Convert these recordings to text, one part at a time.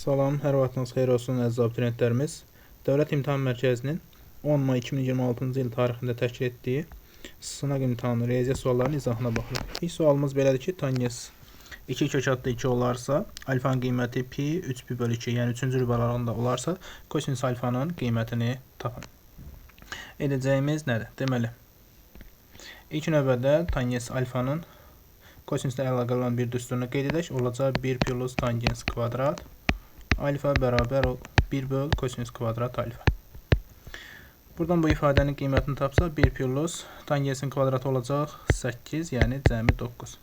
Salam, hər vaxtınız xeyir olsun əziz abituriyentlərimiz. Dövlət İmtahan Mərkəzinin 10 may 2026-cı il tarixində təşkil etdiyi sınaq imtahanı riyaziyyat suallarının izahına baxırıq. İlk sualımız belədir ki, tangens 2 kök adlı 2 olarsa, alfanın qiyməti pi 3 pi bölü 2, yəni 3-cü rübə aralığında olarsa, kosinus alfanın qiymətini tapın. Edəcəyimiz nədir? Deməli, ilk növbədə tangens alfanın kosinusla əlaqəli olan bir düsturunu qeyd edək. Olacaq 1 plus tangens kvadrat alfa bərabər 1 böl kosinus kvadrat alfa. Buradan bu ifadənin qiymətini tapsaq 1 plus tangensin kvadratı olacaq 8, yəni cəmi 9.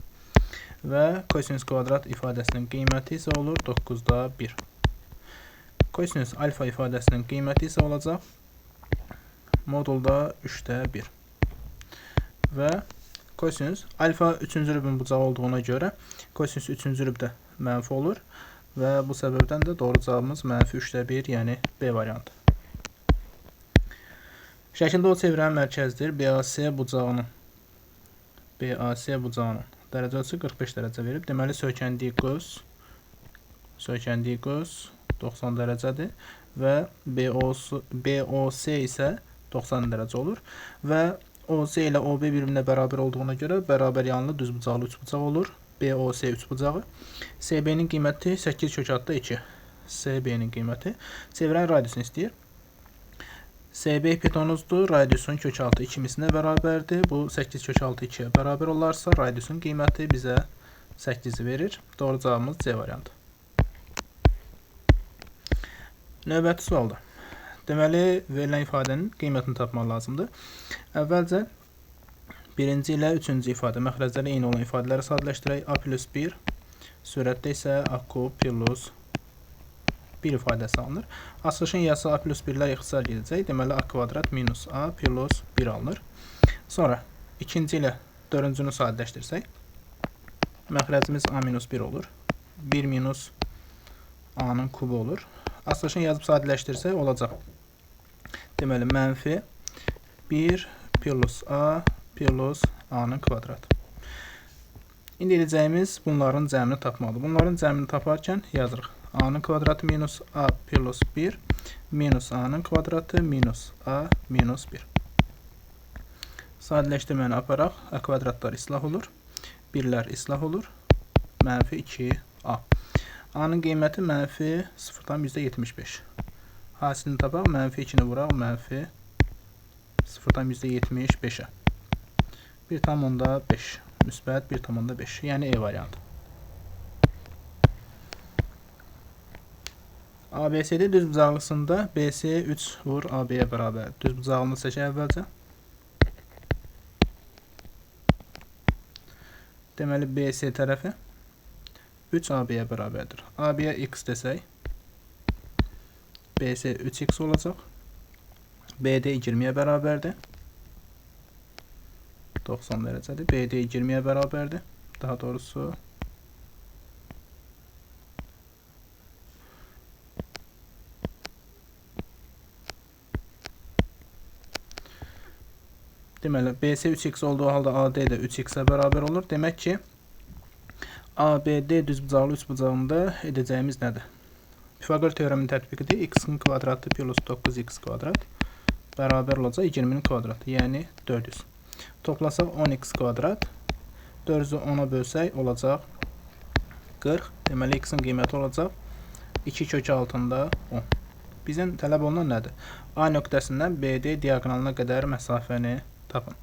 Və kosinus kvadrat ifadəsinin qiyməti isə olur 9-da 1. Kosinus alfa ifadəsinin qiyməti isə olacaq modulda 3-də 1. Və kosinus alfa 3-cü rübün bucağı olduğuna görə kosinus 3-cü rübdə mənfi olur. Və bu səbəbdən də doğru cavabımız mənfi 3-də 1, yəni B variantı. Şəkildə o çevirən mərkəzdir. BAC bucağının dərəcə ölçüsü 45 dərəcə verib. Deməli, söykəndiyi qös 90 dərəcədir və BOC isə 90 dərəcə olur. Və OC ilə OB bir-birinə bərabər olduğuna görə bərabər yanlı düz bucaqlı 3 bucaq olur. BOC 3 bucağı. CB-nin qiyməti 8 kök adda 2. CB-nin qiyməti. Çevirən radiusunu istəyir. CB hipotenuzdur. Radiusun kök altı 2 misinə bərabərdir. Bu 8 kök altı 2-yə bərabər olarsa, radiusun qiyməti bizə 8-i verir. Doğru cavabımız C variantı. Növbəti sualda. Deməli, verilən ifadənin qiymətini tapmaq lazımdır. Əvvəlcə birinci ilə üçüncü ifadə, məxrəcləri eyni olan ifadələri sadələşdirək. A plus 1, sürətdə isə A kub plus 1 ifadəsi alınır. Açılışın yası A plus 1-lər ixtisar gedəcək. Deməli, A kvadrat minus A plus 1 alınır. Sonra, ikinci ilə dördüncünü sadələşdirsək, məxrəcimiz A minus 1 olur. 1 minus A-nın kubu olur. Açılışın yazıb sadələşdirsək, olacaq. Deməli, mənfi 1 plus A plus A-nın kvadratı. İndi edəcəyimiz bunların cəmini tapmalıdır. Bunların cəmini taparkən yazırıq. A-nın kvadratı minus A plus 1 minus A-nın kvadratı minus A minus 1. Sadələşdirməni aparaq. A kvadratlar islah olur. 1-lər islah olur. Mənfi 2A. A-nın qiyməti mənfi 0,75. Hasilini tapaq. Mənfi 2-ni vuraq. Mənfi 0,75-ə. 1,5. Müsbət 1,5. Yəni E variantı. ABCD düz bucaqlısında BC 3 vur AB-yə bərabər. Düz bucaqlını seçək əvvəlcə. Deməli, BC tərəfi 3 AB-yə bərabərdir. AB-yə x desək, BC 3x olacaq. BD 20-yə bərabərdir. 90 dərəcədir. BD 20-yə bərabərdir. Daha doğrusu deməli, BC 3x olduğu halda AD də 3x-ə bərabər olur. Demək ki, ABD düz bucaqlı 3 bucağında edəcəyimiz nədir? Pifaqor teoreminin tətbiqidir. X-in kvadratı plus 9x kvadrat bərabər olacaq 20-nin kvadratı, yəni 400. Toplasaq 10x kvadrat, 400-ü 10-a bölsək olacaq 40. Deməli, x-in qiyməti olacaq 2 kök altında 10. Bizim tələb olunan nədir? A nöqtəsindən BD diaqonalına qədər məsafəni tapın.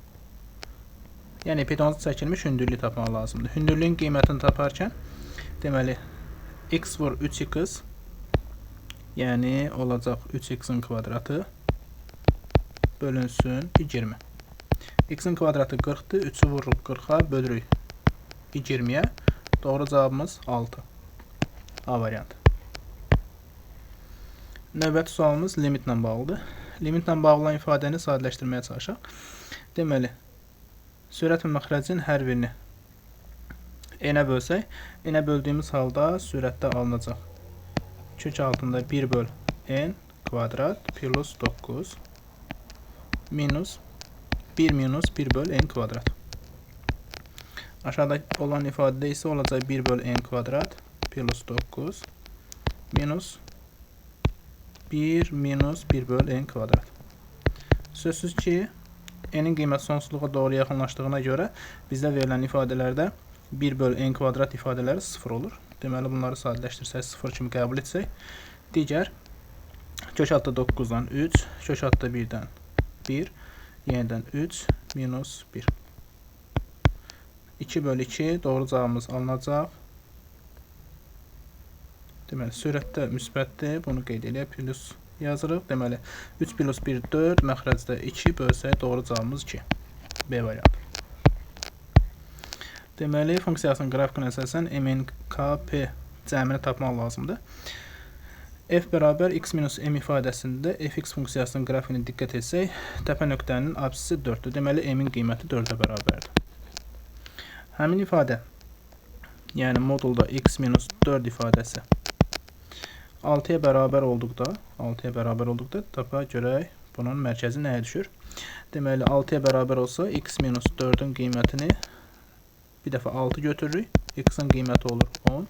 Yəni, hipotenuzu çəkilmiş hündürlüyü tapmaq lazımdır. Hündürlüyün qiymətini taparkən, deməli, x vur 3x, yəni olacaq 3x-in kvadratı bölünsün 20. X-in kvadratı 40-dır. 3-ü vururuq 40-a, bölürük 20-yə. Doğru cavabımız 6. A variantı. Növbəti sualımız limitlə bağlıdır. Limitlə bağlı olan ifadəni sadələşdirməyə çalışaq. Deməli, sürət və məxrəcin hər birini n-ə bölsək, n-ə böldüyümüz halda sürətdə alınacaq. Kök altında 1 böl n kvadrat plus 9 minus 1 minus 1 böl n kvadrat. Aşağıdakı olan ifadədə isə olacaq 1 böl n kvadrat plus 9 minus 1 minus 1 böl n kvadrat. Sözsüz ki, n'in qiyməti sonsuzluğa doğru yaxınlaşdığına görə bizdə verilən ifadələrdə 1 böl n kvadrat ifadələri 0 olur. Deməli, bunları sadələşdirsək, 0 kimi qəbul etsək, digər kök altda 9-dan 3, kök altda 1-dən 1, yenidən 3, minus 1. 2 böl 2 doğru cavabımız alınacaq. Deməli, sürətdə müsbətdir. Bunu qeyd edək, plus yazırıq. Deməli, 3 plus 1, 4, məxrəcdə 2 bölsək, doğru cavabımız 2. B variantı. Deməli, funksiyasının qrafikinə əsasən MNKP cəmini tapmaq lazımdır. F bərabər x minus m ifadəsində fx funksiyasının qrafikinə diqqət etsək, təpə nöqtənin absisi 4-dür. Deməli, m-in qiyməti 4-ə bərabərdir. Həmin ifadə, yəni modulda x minus 4 ifadəsi 6-ya bərabər olduqda tapa görək bunun mərkəzi nəyə düşür? Deməli, 6-ya bərabər olsa, x minus 4-ün qiymətini bir dəfə 6 götürürük. X-in qiyməti olur 10.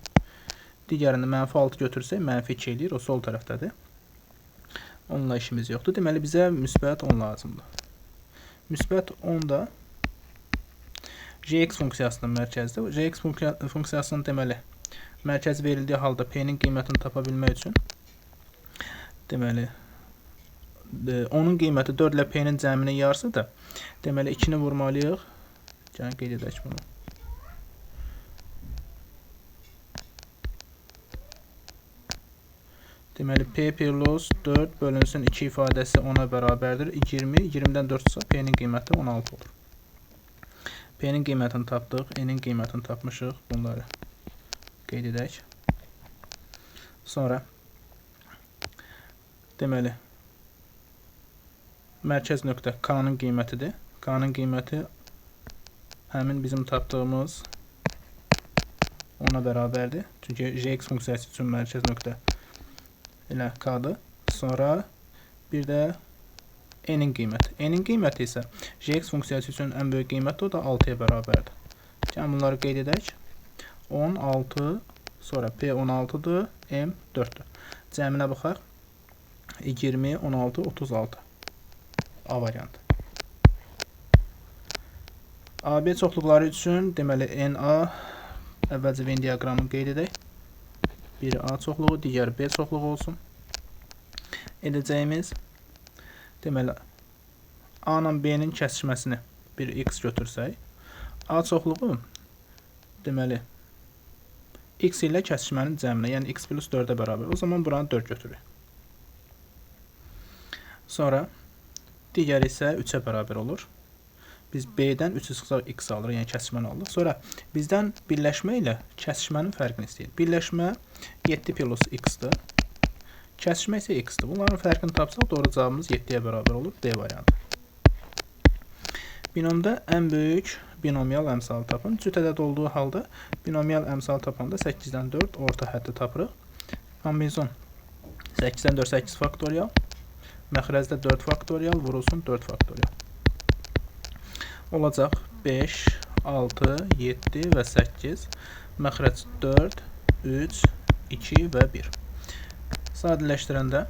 Digərində mənfi 6 götürsək, mənfi 2 eləyir. O sol tərəfdədir. Onunla işimiz yoxdur. Deməli, bizə müsbət 10 lazımdır. Müsbət 10 da Jx funksiyasının mərkəzidir. Jx funksiyasının deməli, mərkəzi verildiyi halda p-nin qiymətini tapa bilmək üçün deməli, onun qiyməti 4 ilə p-nin cəminin yarısıdır. Deməli, 2-ni vurmalıyıq. Gəlin, qeyd edək bunu. Deməli, p plus 4 bölünsün 2 ifadəsi 10-a bərabərdir. 20, 20-dən 4 olsa p-nin qiyməti 16 olur. P-nin qiymətini tapdıq, n-in qiymətini tapmışıq. Bunları qeyd edək. Sonra, deməli, mərkəz nöqtə k-nın qiymətidir. K-nın qiyməti həmin bizim tapdığımız 10-a bərabərdir. Çünki Jx funksiyası üçün mərkəz nöqtə elə k-dır. Sonra bir də n-in qiyməti. N-in qiyməti isə Jx funksiyası üçün ən böyük qiyməti o da 6-ya bərabərdir. Yəni bunları qeyd edək. 10, 6, sonra p 16-dır, m 4-dür. Cəminə baxaq. 20, 16, 36. A variantı. AB çoxluqları üçün deməli NA əvvəlcə Venn diaqramını qeyd edək. Biri A çoxluğu, digəri B çoxluğu olsun. Edəcəyimiz deməli A ilə B-nin kəsişməsini bir x götürsək, A çoxluğu deməli x ilə kəsişmənin cəminə, yəni x plus 4-ə bərabər. O zaman buranı 4 götürürük. Sonra digəri isə 3-ə bərabər olur. Biz B-dən 3 çıxsaq x alırıq, yəni kəsişməni alırıq. Sonra bizdən birləşmə ilə kəsişmənin fərqini istəyir. Birləşmə 7 plus x-dır. Kəsişmə isə x-dir. Bunların fərqini tapsaq doğru cavabımız 7-yə bərabər olur. D variantı. Binomda ən böyük binomial əmsalı tapın. Cüt ədəd olduğu halda binomial əmsalı tapanda 8-dən 4 orta həddi tapırıq. Kombinezon 8-dən 4 8 faktorial. Məxrəcdə 4 faktorial vurulsun 4 faktorial. Olacaq 5, 6, 7 və 8. Məxrəc 4, 3, 2 və 1. Sadələşdirəndə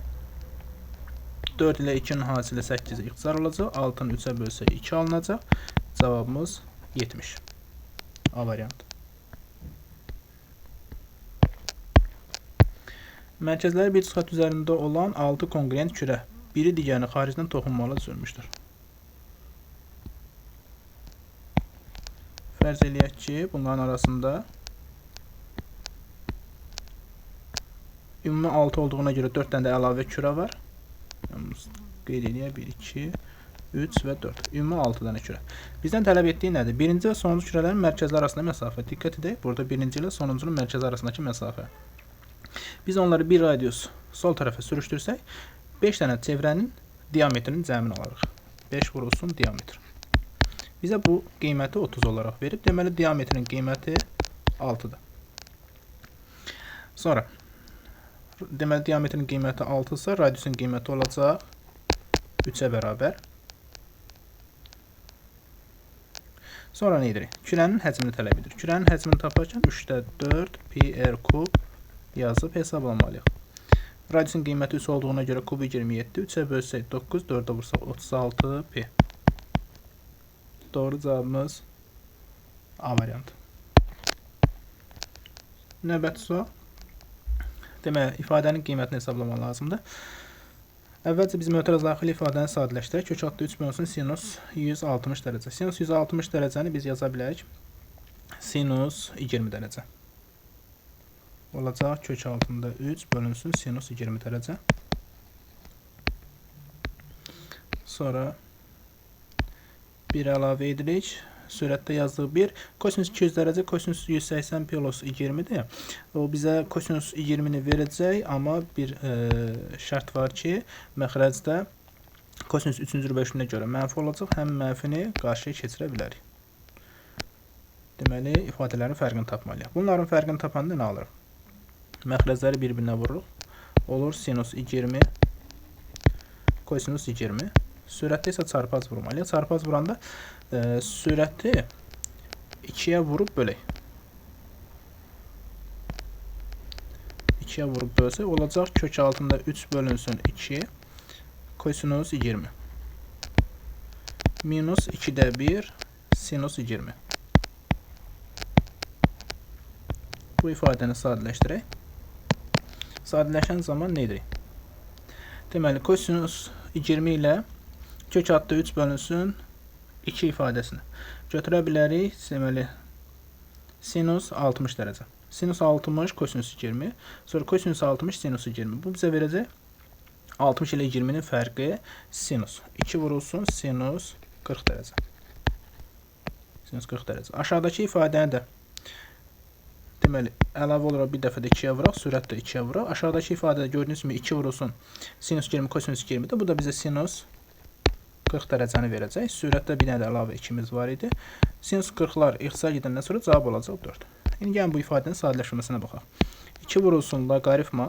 4 ilə 2-nin hasili 8 ixtisar olacaq. 6-nı 3-ə bölsə 2 alınacaq. Cavabımız 70. A variantı. Mərkəzləri bir çıxat üzərində olan 6 kongruent kürə biri digərini xaricdən toxunmalı düzülmüşdür. Fərz eləyək ki, bunların arasında ümumi 6 olduğuna görə 4 dənə də əlavə kürə var. Qeyd eləyək 1, 2, 3 və 4. Ümumi 6 dənə kürə. Bizdən tələb etdiyi nədir? Birinci və sonuncu kürələrin mərkəzləri arasında məsafə. Diqqət edək, burada birinci ilə sonuncunun mərkəzi arasındakı məsafə. Biz onları bir radius sol tərəfə sürüşdürsək, 5 dənə çevrənin diametrinin cəmini alırıq. 5 vurulsun diametr. Bizə bu qiyməti 30 olaraq verib. Deməli, diametrin qiyməti 6-dır. Sonra, deməli, diametrin qiyməti 6-dırsa, radiusun qiyməti olacaq 3-ə bərabər. Sonra nə edirik? Kürənin həcmini tələb edir. Kürənin həcmini taparkən 3-də 4 pi r kub yazıb hesablamalıyıq. Radiusun qiyməti 3 olduğuna görə kubu 27, 3-ə bölsək 9, 4-ə vursaq 36 pi. Doğru cavabımız A variantı. Növbəti sual. Deməli, ifadənin qiymətini hesablamaq lazımdır. Əvvəlcə biz mötəraz daxili ifadəni sadələşdirək. Kök altında 3 bölünsün sinus 160 dərəcə. Sinus 160 dərəcəni biz yaza bilərik. Sinus 20 dərəcə. Olacaq kök altında 3 bölünsün sinus 20 dərəcə. Sonra 1 əlavə edirik. Sürətdə yazdıq 1. Kosinus 200 dərəcə, kosinus 180 plus 20-dir. O bizə kosinus 20-ni verəcək, amma bir şərt var ki, məxrəcdə kosinus 3-cü bölüşümünə görə mənfi olacaq, həm mənfini qarşıya keçirə bilərik. Deməli, ifadələrin fərqini tapmalıyıq. Bunların fərqini tapanda nə alırıq? Məxrəcləri bir-birinə vururuq. Olur sinus 20, kosinus 20. Sürətdə isə çarpaz vurmalıyıq. Çarpaz vuranda sürəti 2-yə vurub bölək. 2-yə vurub bölsək, olacaq kök altında 3 bölünsün 2, kosinus 20. Minus 2-də 1, sinus 20. Bu ifadəni sadələşdirək. Sadələşən zaman nə edirik? Deməli, kosinus 20 ilə kök altında 3 bölünsün 2 ifadəsini götürə bilərik. Deməli, sinus 60 dərəcə. Sinus 60, kosinus 20. Sonra kosinus 60, sinus 20. Bu bizə verəcək 60 ilə 20-nin fərqi sinus. 2 vurulsun sinus 40 dərəcə. Sinus 40 dərəcə. Aşağıdakı ifadəni də deməli, əlavə olaraq bir dəfə də 2-yə vuraq, sürət də 2-yə vuraq. Aşağıdakı ifadədə gördüyünüz kimi 2 vurulsun sinus 20, kosinus 20-dir. Bu da bizə sinus 40 dərəcəni verəcək. Sürətdə bir dənə də əlavə 2-miz var idi. Sinus 40-lar ixtisar gedəndən sonra cavab olacaq 4. İndi gəlin bu ifadənin sadələşməsinə baxaq. 2 vurulsun loqaritma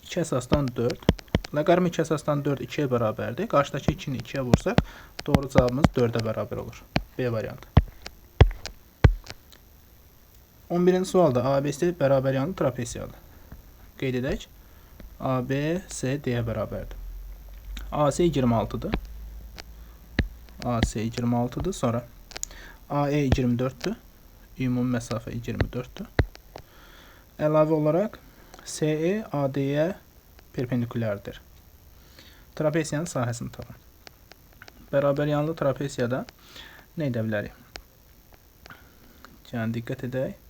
2 əsasdan 4. Loqaritma 2 əsasdan 4 2-yə bərabərdir. Qarşıdakı 2-ni 2-yə vursaq, doğru cavabımız 4-ə bərabər olur. B variantı. 11-ci sualda ABC bərabər yanlı trapesiyadır. Qeyd edək. ABC D-yə bərabərdir. AC 26-dır. AC 26-dır. Sonra AE 24-dür. Ümumi məsafə 24-dür. Əlavə olaraq CE AD-yə perpendikulərdir. Trapesiyanın sahəsini tapın. Bərabər yanlı trapesiyada nə edə bilərik? Yəni, diqqət edək.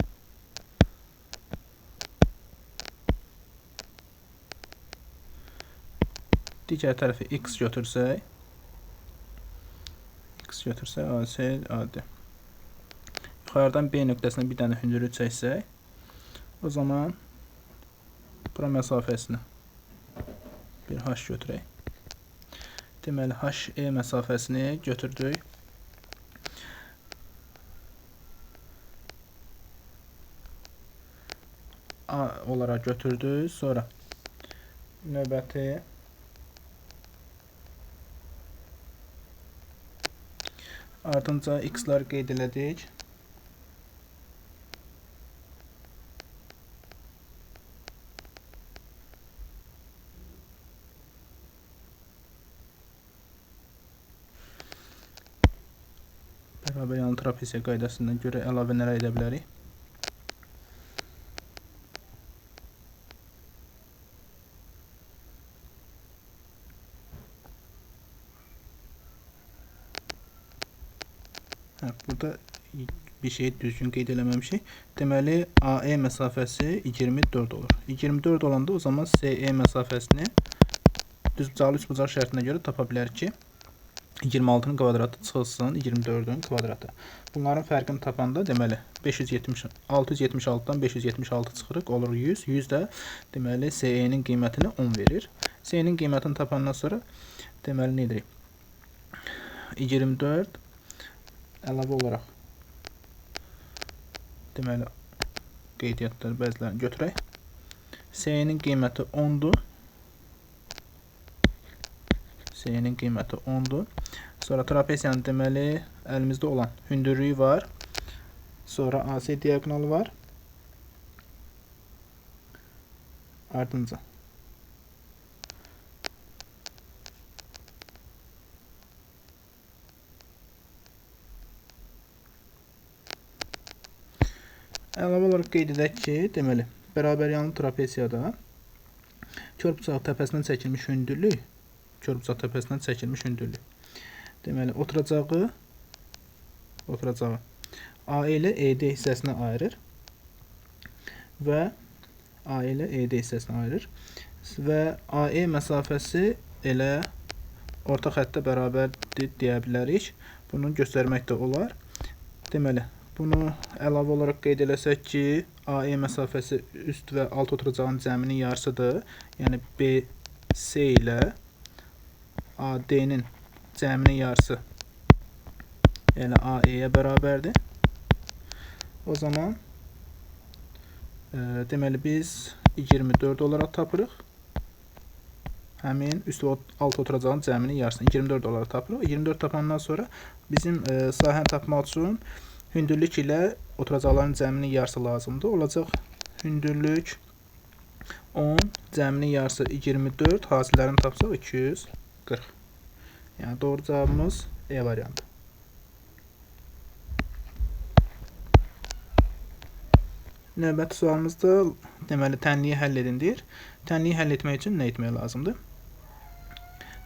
Digər tərəfi x götürsək, AC, AD. Yuxarıdan B nöqtəsinə bir dənə hündürlük çəksək, o zaman bura məsafəsini bir h götürək. Deməli, HE məsafəsini götürdük. A olaraq götürdük. Sonra növbəti ardınca x-lar qeyd elədik. Bərabər yanlı trapesiya qaydasından görə əlavə nələr edə bilərik? Burada bir şey düzgün qeyd eləməmişik. Deməli, AE məsafəsi 24 olur. 24 olanda o zaman CE məsafəsini düzbucaqlı üçbucaq şərtinə görə tapa bilərik ki, 26-nın kvadratı çıxılsın 24-ün kvadratı. Bunların fərqini tapanda deməli 676-dan 576 çıxırıq, olur 100. 100 də deməli CE-nin qiymətini 10 verir. CE-nin qiymətini tapandan sonra deməli nə edirik? 24 əlavə olaraq deməli qeydiyyatları bəzilərini götürək. CE-nin qiyməti 10-dur. CE-nin qiyməti 10-dur. Sonra trapesiyanın deməli əlimizdə olan hündürlüyü var. Sonra AC diaqonalı var. Ardınca Əlavə olaraq qeyd edək ki, deməli, bərabəryanlı trapeziyada körbucaq təpəsindən çəkilmiş hündürlük, deməli, oturacağı AE ilə ED hissəsinə ayırır və AE məsafəsi elə orta xəttə bərabərdir deyə bilərik. Bunu göstərmək də olar. Deməli, bunu əlavə olaraq qeyd eləsək ki, AE məsafəsi üst və alt oturacağın cəminin yarısıdır. Yəni BC ilə AD-nin cəminin yarısı elə AE-yə bərabərdir. O zaman deməli biz 24 olaraq tapırıq. Həmin üst və alt oturacağın cəminin yarısını 24 olaraq tapırıq. 24 tapandan sonra bizim sahəni tapmaq üçün hündürlük ilə oturacaqların cəminin yarısı lazımdır. Olacaq hündürlük 10, cəminin yarısı 24, hasillərini tapsaq 240. Yəni doğru cavabımız E variantı. Növbəti sualımızda deməli tənliyi həll edin deyir. Tənliyi həll etmək üçün nə etmək lazımdır?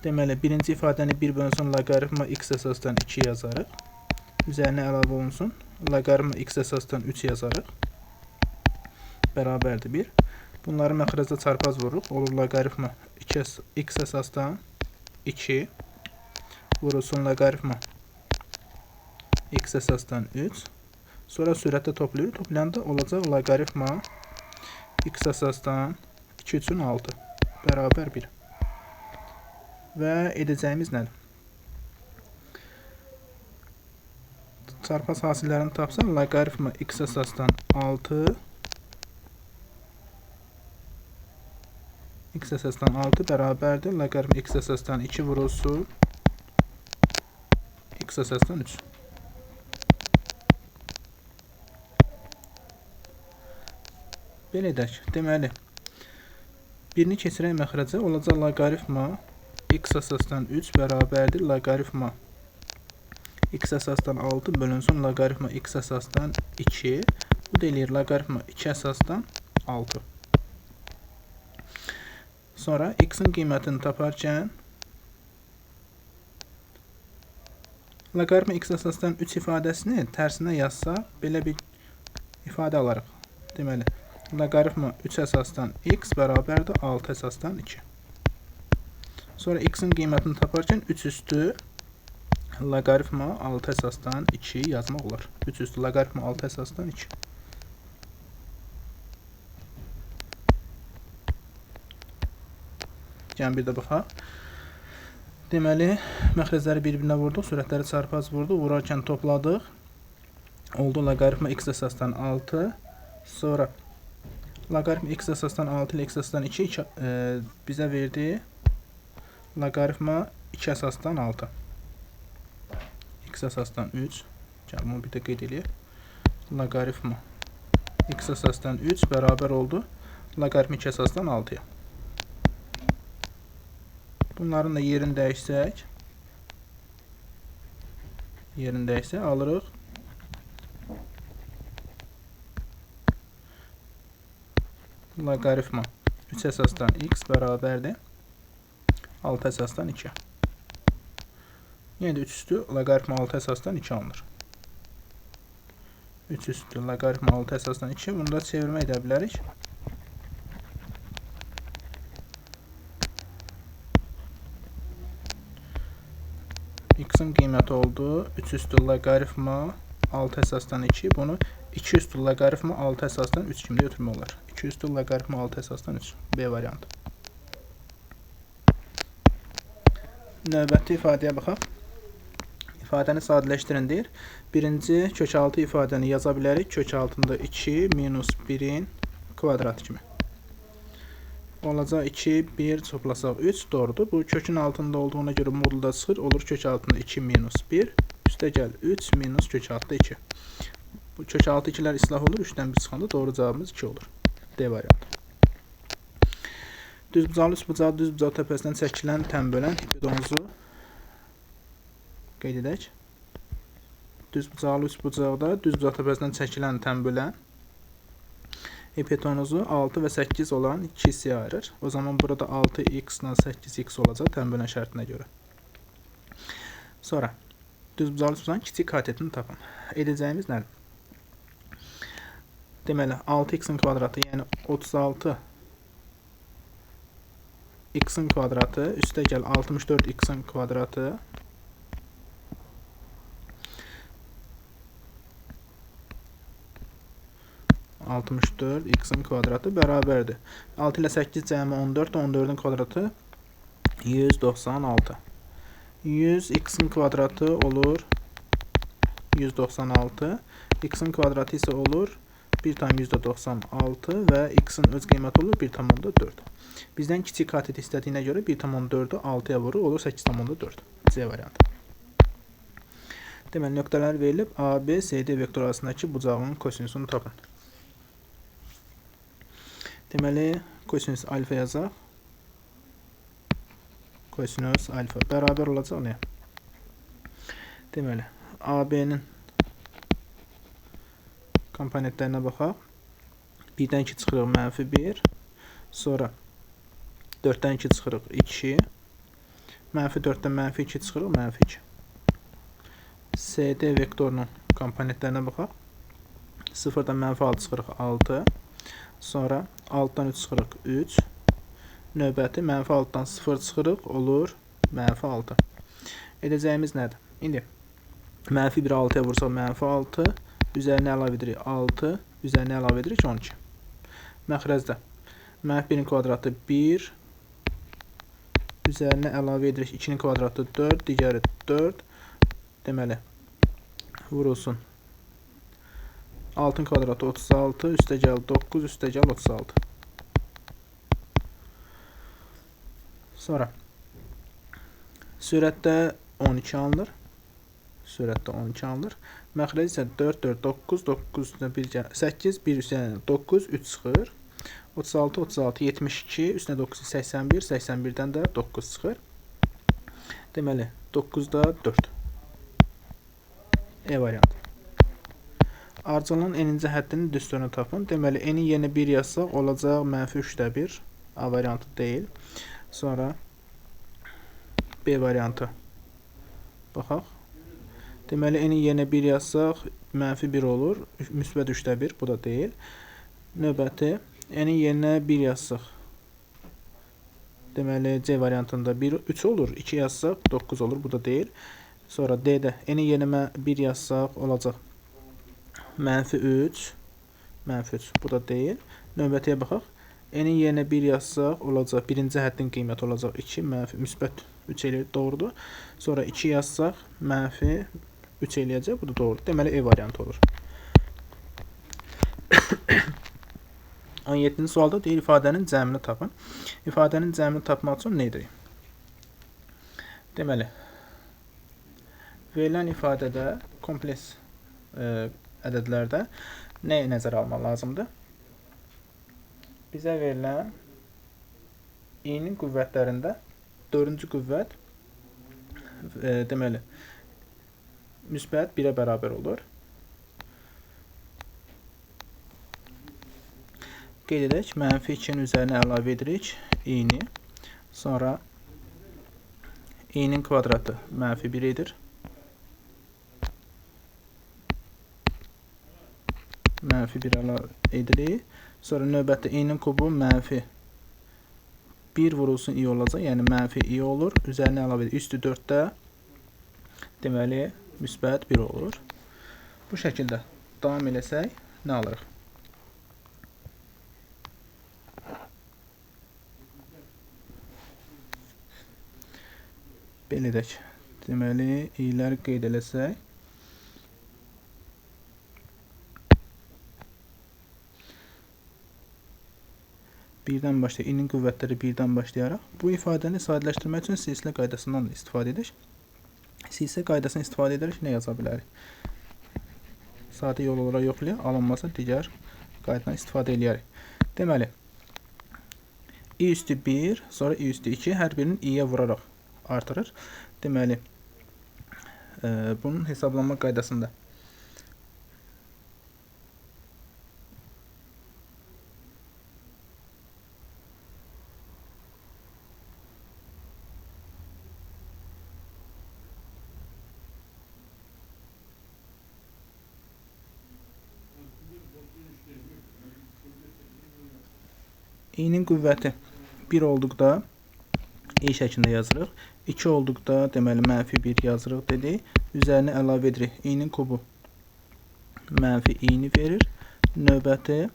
Deməli, birinci ifadəni 1 bölünsün loqaritma x əsasdan 2 yazarıq. Üzərinə əlavə olunsun. Loqaritma x əsasdan 3 yazarıq. Bərabərdir 1. Bunları məxrəcdə çarpaz vururuq. Olur loqaritma x əsasdan 2 vurulsun loqaritma x əsasdan 3. Sonra sürətdə toplayırıq. Toplayanda olacaq loqaritma x əsasdan 2 üçün 6 bərabər 1. Və edəcəyimiz nədir? Çarpaz hasillərini tapsaq, loqaritma x əsasdan 6 bərabərdir. Loqaritma x əsasdan 2 vurulsun x əsasdan 3. Belə edək. Deməli, birini keçirək məxrəcə, olacaq loqaritma x əsasdan 3 bərabərdir. Loqaritma x əsasdan 6 bölünsün loqaritma x əsasdan 2. Bu da eləyir loqaritma 2 əsasdan 6. Sonra x-in qiymətini taparkən loqaritma x əsasdan 3 ifadəsini tərsinə yazsaq, belə bir ifadə alarıq. Deməli, loqaritma 3 əsasdan x bərabərdir 6 əsasdan 2. Sonra x-in qiymətini taparkən 3 üstü loqaritma 6 əsasdan 2 yazmaq olar. 3 üstü loqaritma 6 əsasdan 2. Yəni bir də baxaq. Deməli, məxrəcləri bir-birinə vurduq, sürətləri çarpaz vurduq, vurarkən topladıq. Oldu loqaritma x əsasdan 6. Sonra loqaritma x əsasdan 6 ilə x əsasdan 2 bizə verdi loqaritma 2 əsasdan 6. X əsasdan 3. Gəl bunu bir də qeyd eləyək. Loqaritma x əsasdan 3 bərabər oldu loqaritma 2 əsasdan 6-ya. Bunların da yerini dəyişsək, alırıq. Loqaritma 3 əsasdan x bərabərdir 6 əsasdan 2. Yenə də 3 üstü loqaritma 6 əsasdan 2 alınır. 3 üstü loqaritma 6 əsasdan 2. Bunu da çevirmə edə bilərik. X-in qiyməti oldu 3 üstü loqaritma 6 əsasdan 2. Bunu 2 üstü loqaritma 6 əsasdan 3 kimi də götürmək olar. 2 üstü loqaritma 6 əsasdan 3. B variantı. Növbəti ifadəyə baxaq. İfadəni sadələşdirin deyir. Birinci kök altı ifadəni yaza bilərik. Kök altında 2 minus 1-in kvadratı kimi. Olacaq 2, 1 toplasaq 3 doğrudur. Bu kökün altında olduğuna görə modulda çıxır. Olur kök altında 2 minus 1. Üstə gəl 3 minus kök altında 2. Bu kök altı 2'lər islah olur. 3'dən 1 çıxanda doğru cavabımız 2 olur. D variantı. Düzbucaqlı üçbucaq düzbucaq təpəsindən çəkilən tənbölən hipotenuzu qeyd edək. Düzbucaqlı üçbucaqda düzbucaq təpəsindən çəkilən tənbölən Hipotenuzu 6 və 8 olan iki hissəyə ayırır. O zaman burada 6x ilə 8x olacaq tənbəlin şərtinə görə. Sonra düzbucaqlı üçbucağın kiçik katetini tapın. Edəcəyimiz nədir? Deməli 6x-in kvadratı, yəni 36 x-in kvadratı üstə gəl 64x-in kvadratı x-in kvadratı bərabərdir. 6 ilə 8 cəmi 14, 14-ün kvadratı 196. 100 x-in kvadratı olur 196. X-in kvadratı isə olur 1/96 və x-in öz qiyməti olur 1/4. Bizdən kiçik katet istədiyinə görə 1/4-ü 6-ya vurur, olur 8/4. C variantı. Deməli, nöqtələr verilib. A, B, C, D vektor arasındakı bucağın kosinusunu tapın. Deməli, kosinus alfa yazaq. Kosinus alfa bərabər olacaq nə? Deməli, AB-nin komponentlərinə baxaq. 1-dən 2 çıxırıq -1. Sonra 4-dən 2 çıxırıq 2. -4-dən -2 çıxırıq -2. CD vektorunun komponentlərinə baxaq. 0-dan -6 çıxırıq 6. Sonra 6-dan 3 çıxırıq 3. Növbəti -6-dan 0 çıxırıq olur -6. Edəcəyimiz nədir? İndi -1-i 6-ya vursaq -6. Üzərinə əlavə edirik 6. Üzərinə əlavə edirik 12. Məxrəcdə -1-in kvadratı 1. Üzərinə əlavə edirik 2-nin kvadratı 4. Digəri 4. Deməli, vurulsun 6-ın kvadratı 36, üstə gəl 9, üstə gəl 36. Sonra sürətdə 12 alınır. Sürətdə 12 alınır. Məxrəc isə 4, 4, 9, 9 üstünə 1 gəl 8, 1 üstünə 9, 3 çıxır. 36, 36, 72, üstünə 9, 81, 81-dən də 9 çıxır. Deməli, 9-da 4. E variantı. Ardıcıllığın eninci həddinin düsturunu tapın. Deməli, eni yeni 1 yazsaq olacaq -3/1. A variantı deyil. Sonra B variantı. Baxaq. Deməli, eni yeni 1 yazsaq -1 olur. Müsbət 3/1. Bu da deyil. Növbəti, eni yerinə 1 yazsaq. Deməli, C variantında 3 olur. 2 yazsaq 9 olur. Bu da deyil. Sonra D-də eni yerinə 1 yazsaq olacaq -3. -3. Bu da deyil. Növbətiyə baxaq. Eni yerinə 1 yazsaq olacaq. Birinci həddin qiyməti olacaq 2. Müsbət 3 eləyir. Doğrudur. Sonra 2 yazsaq -3 eləyəcək. Bu da doğrudur. Deməli, E variantı olur. 17-ci sualda deyir, ifadənin cəmini tapın. İfadənin cəmini tapmaq üçün nə edirik? Deməli, verilən ifadədə kompleks ədədlərdə nəyə nəzərə almaq lazımdır? Bizə verilən i-nin qüvvətlərində 4-cü qüvvət deməli müsbət 1-ə bərabər olur. Qeyd edək, -2-nin üzərinə əlavə edirik i-ni. Sonra i-nin kvadratı -1 edir. -1 əlavə edirik. Sonra növbətdə i-nin kubu -1 vurulsun i olacaq. Yəni -i olur. Üzərinə əlavə edirik. Üstü 4-də deməli müsbət 1 olur. Bu şəkildə davam eləsək nə alırıq? Belə edək. Deməli, i-ləri qeyd eləsək birdən başlayaq. İ-nin qüvvətləri birdən başlayaraq. Bu ifadəni sadələşdirmək üçün silsilə qaydasından da istifadə edirik. Silsilə qaydasını istifadə edərək nə yaza bilərik? Sadə yol olaraq yoxlayaq, alınmasa digər qaydadan istifadə edərik. Deməli, i üstü 1, sonra i üstü 2 hər birinin i-yə vuraraq artırır. Deməli, bunun hesablanma qaydasında i-nin qüvvəti 1 olduqda i şəklində yazırıq. 2 olduqda deməli -1 yazırıq dedik. Üzərinə əlavə edirik. i-nin kubu -i-ni verir. Növbəti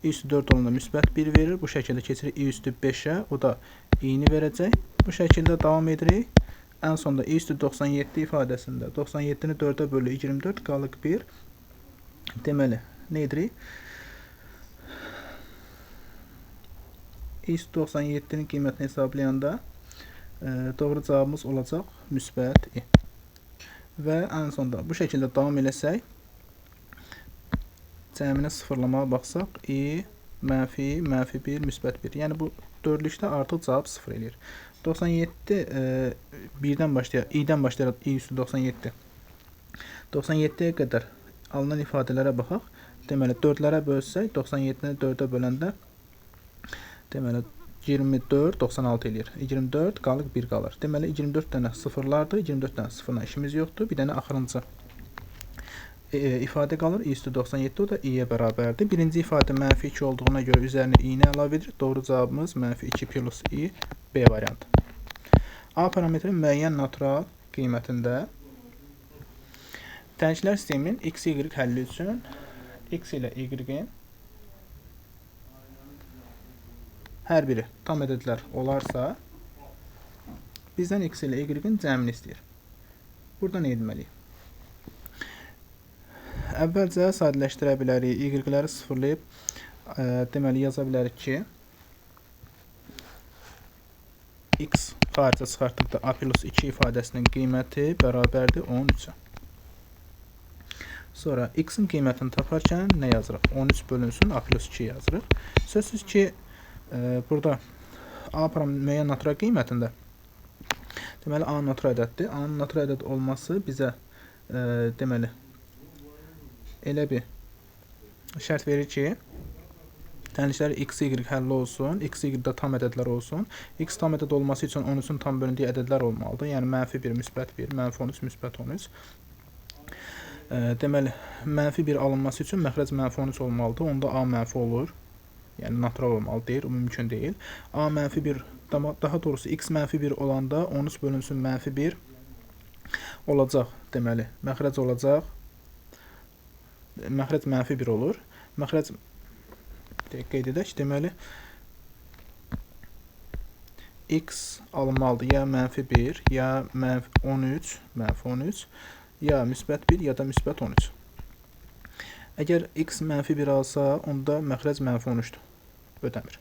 i üstü 4 olanda müsbət 1 verir. Bu şəkildə keçirik i üstü 5-ə. O da i-ni verəcək. Bu şəkildə davam edirik. Ən sonda i üstü 97 ifadəsində 97-ni 4-ə bölü 24 qalıq 1. Deməli, nə edirik? i üstü 97-nin qiymətini hesablayanda doğru cavabımız olacaq müsbət i. Və ən sonda bu şəkildə davam eləsək, cəminə sıfırlamağa baxsaq, i, -1, müsbət 1. Yəni bu dördlükdə artıq cavab 0 eləyir. 97 1-dən başlayaraq, i-dən başlayaraq i üstü 97. 97-yə qədər alınan ifadələrə baxaq. Deməli, 4-lərə bölsək, 97-ni 4-ə böləndə deməli 24 96 eləyir. 24 qalıq 1 qalır. Deməli 24 dənə sıfırlardır. 24 dənə sıfırla işimiz yoxdur. Bir dənə axırıncı ifadə qalır. i üstü 97 o da i-yə bərabərdir. Birinci ifadə -2 olduğuna görə üzərinə i-ni əlavə edirik. Doğru cavabımız -2 plus i, B variantı. A parametrin müəyyən natural qiymətində tərkiblər sisteminin x, y həlli üçün x ilə y-in hər biri tam ədədlər olarsa, bizdən x ilə y-in cəmini istəyir. Burada nə etməliyik? Əvvəlcə sadələşdirə bilərik. Y-ləri sıfırlayıb deməli yaza bilərik ki, x xaricə çıxartdıqda a plus 2 ifadəsinin qiyməti bərabərdir 13-ə. Sonra x-in qiymətini taparkən nə yazırıq? 13 bölünsün a plus 2 yazırıq. Sözsüz ki, burada a parametrin müəyyən natural qiymətində deməli a natural ədəddir. A-nın natural ədəd olması bizə deməli elə bir şərt verir ki, tənliklər x, y həlli olsun, x, y-də tam ədədlər olsun. X tam ədəd olması üçün 13-ün tam bölündüyü ədədlər olmalıdır. Yəni -1, müsbət 1, -13, müsbət 13. Deməli, -1 alınması üçün məxrəc -13 olmalıdır. Onda a mənfi olur. Yəni natural olmalı deyil, o mümkün deyil. A -1, daha doğrusu x -1 olanda 13 bölünsün -1 olacaq. Deməli, məxrəc olacaq. Məxrəc -1 olur. Məxrəc qeyd edək. Deməli, x alınmalıdır ya -1, ya -13, ya müsbət 1, ya da müsbət 13. Əgər x -1 alsa, onda məxrəc -13-dür. Ödəmir.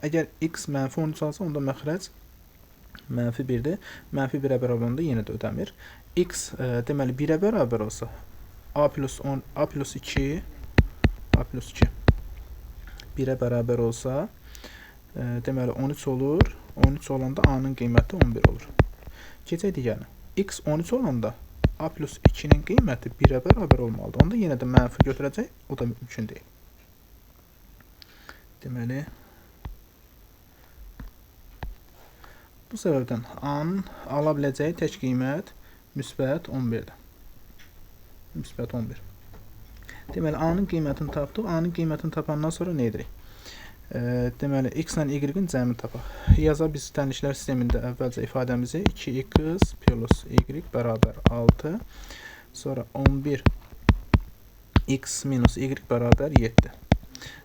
Əgər x -13 alsa, onda məxrəc -1-dir. -1-ə bərabər olanda yenə də ödəmir. X deməli 1-ə bərabər olsa, a plus 2 1-ə bərabər olsa, deməli 13 olur. 13 olanda a-nın qiyməti 11 olur. Keçək digərinə. X 13 olanda a plus 2-nin qiyməti 1-ə bərabər olmalıdır. Onda yenə də mənfi götürəcək. O da mümkün deyil. Deməli, bu səbəbdən a-nın ala biləcəyi tək qiymət müsbət 11-dir. Müsbət 11. Deməli, a-nın qiymətini tapdıq. A-nın qiymətini tapandan sonra nə edirik? Deməli, x ilə y-in cəmini tapaq. Yaza biz tənliklər sistemində əvvəlcə ifadəmizi 2x plus y bərabər 6. Sonra 11x minus y bərabər 7.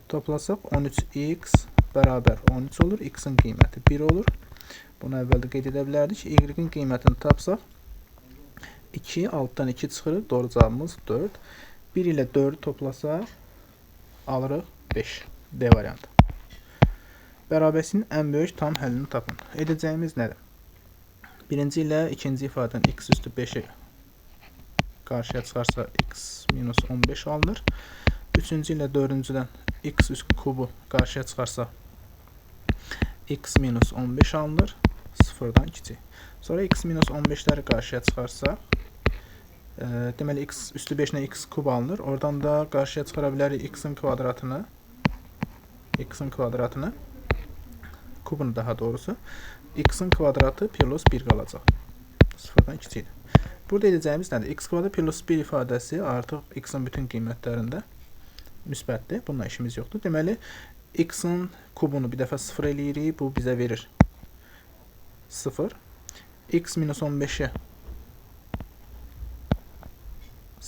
Toplasaq 13x bərabər 13 olur. X-in qiyməti 1 olur. Bunu əvvəldə qeyd edə bilərdik. Y-in qiymətini tapsaq 2, altdan 2 çıxırıq. Doğru cavabımız 4. 1 ilə 4-ü toplasaq alırıq 5. D variantı. Bərabərsinin ən böyük tam həllini tapın. Edəcəyimiz nədir? Birinci ilə ikinci ifadənin x üstü 5-i qarşıya çıxarsa x minus 15 alınır. Üçüncü ilə dördüncüdən x üstü kubu qarşıya çıxarsa x minus 15 alınır. Sıfırdan kiçik. Sonra x minus 15'ləri qarşıya çıxarsa, deməli x üstü 5 ilə x kub alınır. Oradan da qarşıya çıxara bilərik x-in kvadratını, kubunu daha doğrusu, x-in kvadratı plus 1 qalacaq. Sıfırdan kiçikdir. Burada edəcəyimiz nədir? X kvadrat plus 1 ifadəsi artıq x-in bütün qiymətlərində müsbətdir. Bununla işimiz yoxdur. Deməli, X-in kubunu bir dəfə 0 eləyirik. Bu bizə verir 0. X minus 15'i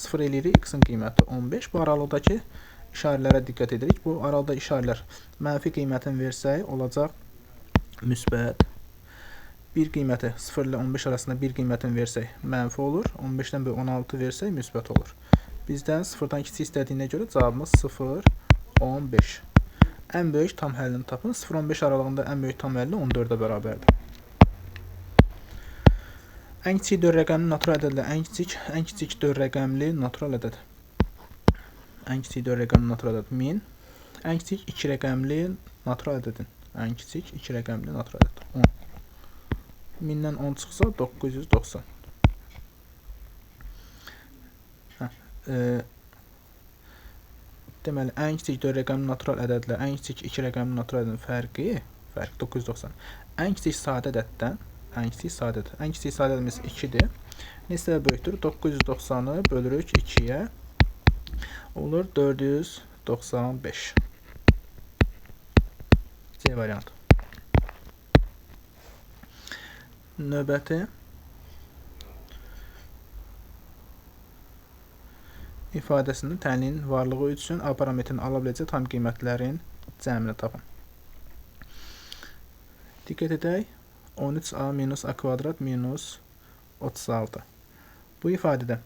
0 eləyirik. X-in qiyməti 15. Bu aralıqdakı işarələrə diqqət edirik. Bu aralıqda işarələr mənfi qiymətin versək olacaq müsbət. Bir qiyməti 0 ilə 15 arasında bir qiymətin versək mənfi olur. 15-dən 16 versək müsbət olur. Bizdən 0-dan kiçik istədiyinə görə cavabımız 0, 15. Ən böyük tam həllini tapın. 0-15 aralığında ən böyük tam həlli 14-ə bərabərdir. Ən kiçik 4 rəqəmli natural ədədlə ən kiçik 4 rəqəmli natural ədəd. Ən kiçik 4 rəqəmli natural ədəd 1000. Ən kiçik 2 rəqəmli natural ədədin. Ən kiçik 2 rəqəmli natural ədəd 10. 1000-dən 10 çıxsa 990. Deməli, ən kiçik 4 rəqəmli natural ədədlə ən kiçik 2 rəqəmli natural ədədin fərqi 990. Ən kiçik sadə ədəddən ən kiçik sadə ədədimiz 2-dir. Neçəyə böyükdür? 990-ı bölürük 2-yə. Olur 495. C variantı. Növbəti ifadəsində tənliyin varlığı üçün A parametrini ala biləcək tam qiymətlərin cəmini tapın. Diqqət edək. 13A minus A kvadrat minus 36. Bu ifadədə